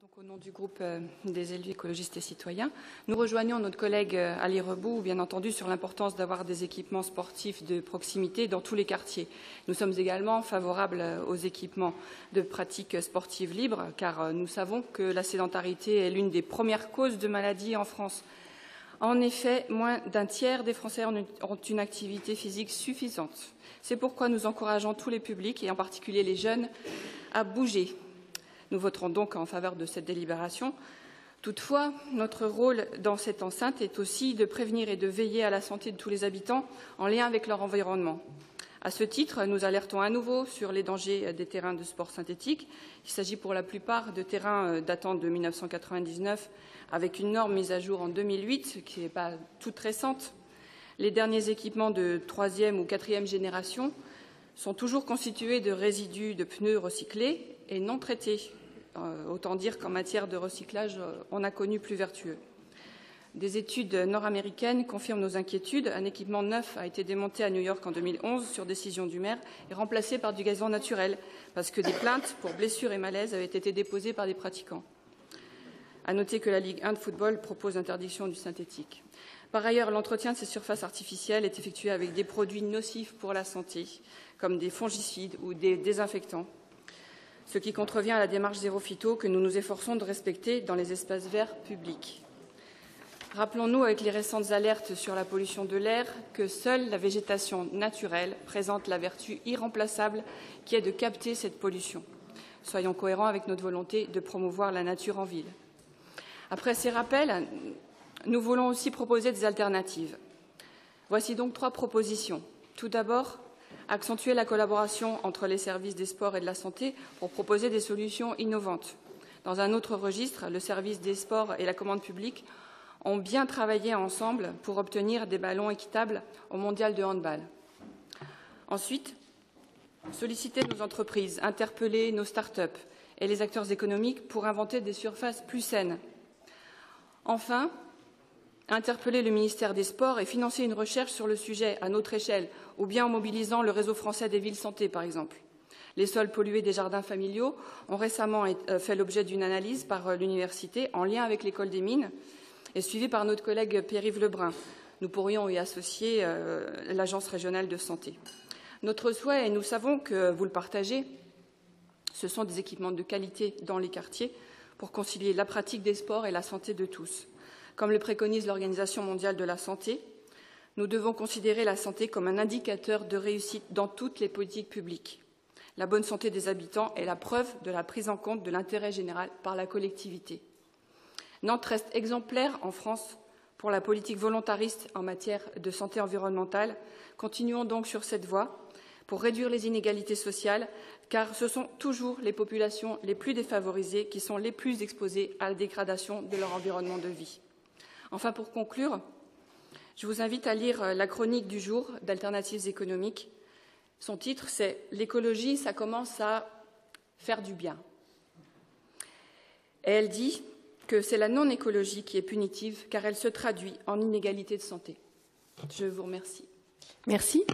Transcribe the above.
Donc, au nom du groupe des élus écologistes et citoyens, nous rejoignons notre collègue Ali Rebou, bien entendu, sur l'importance d'avoir des équipements sportifs de proximité dans tous les quartiers. Nous sommes également favorables aux équipements de pratiques sportives libres, car nous savons que la sédentarité est l'une des premières causes de maladies en France. En effet, moins d'un tiers des Français ont une activité physique suffisante. C'est pourquoi nous encourageons tous les publics, et en particulier les jeunes, à bouger. Nous voterons donc en faveur de cette délibération. Toutefois, notre rôle dans cette enceinte est aussi de prévenir et de veiller à la santé de tous les habitants en lien avec leur environnement. À ce titre, nous alertons à nouveau sur les dangers des terrains de sport synthétiques. Il s'agit pour la plupart de terrains datant de 1999, avec une norme mise à jour en 2008, qui n'est pas toute récente. Les derniers équipements de 3e ou 4e génération sont toujours constitués de résidus de pneus recyclés et non traités. Autant dire qu'en matière de recyclage, on a connu plus vertueux. Des études nord-américaines confirment nos inquiétudes. Un équipement neuf a été démonté à New York en 2011 sur décision du maire et remplacé par du gazon naturel parce que des plaintes pour blessures et malaises avaient été déposées par des pratiquants. À noter que la Ligue 1 de football propose l'interdiction du synthétique. Par ailleurs, l'entretien de ces surfaces artificielles est effectué avec des produits nocifs pour la santé, comme des fongicides ou des désinfectants, ce qui contrevient à la démarche zéro phyto que nous nous efforçons de respecter dans les espaces verts publics. Rappelons-nous, avec les récentes alertes sur la pollution de l'air, que seule la végétation naturelle présente la vertu irremplaçable qui est de capter cette pollution. Soyons cohérents avec notre volonté de promouvoir la nature en ville. Après ces rappels, nous voulons aussi proposer des alternatives. Voici donc 3 propositions. Tout d'abord, accentuer la collaboration entre les services des sports et de la santé pour proposer des solutions innovantes. Dans un autre registre, le service des sports et la commande publique ont bien travaillé ensemble pour obtenir des ballons équitables au mondial de handball. Ensuite, solliciter nos entreprises, interpeller nos start-up et les acteurs économiques pour inventer des surfaces plus saines. Enfin, interpeller le ministère des Sports et financer une recherche sur le sujet à notre échelle, ou bien en mobilisant le réseau français des villes santé, par exemple. Les sols pollués des jardins familiaux ont récemment fait l'objet d'une analyse par l'université en lien avec l'école des mines et suivie par notre collègue Pierre-Yves Lebrun. Nous pourrions y associer l'Agence régionale de santé. Notre souhait, et nous savons que vous le partagez, ce sont des équipements de qualité dans les quartiers pour concilier la pratique des sports et la santé de tous. Comme le préconise l'Organisation mondiale de la santé, nous devons considérer la santé comme un indicateur de réussite dans toutes les politiques publiques. La bonne santé des habitants est la preuve de la prise en compte de l'intérêt général par la collectivité. Nantes reste exemplaire en France pour la politique volontariste en matière de santé environnementale. Continuons donc sur cette voie pour réduire les inégalités sociales, car ce sont toujours les populations les plus défavorisées qui sont les plus exposées à la dégradation de leur environnement de vie. Enfin, pour conclure, je vous invite à lire la chronique du jour d'Alternatives économiques. Son titre, c'est « L'écologie, ça commence à faire du bien ». Et elle dit que c'est la non-écologie qui est punitive, car elle se traduit en inégalité de santé. Je vous remercie. Merci.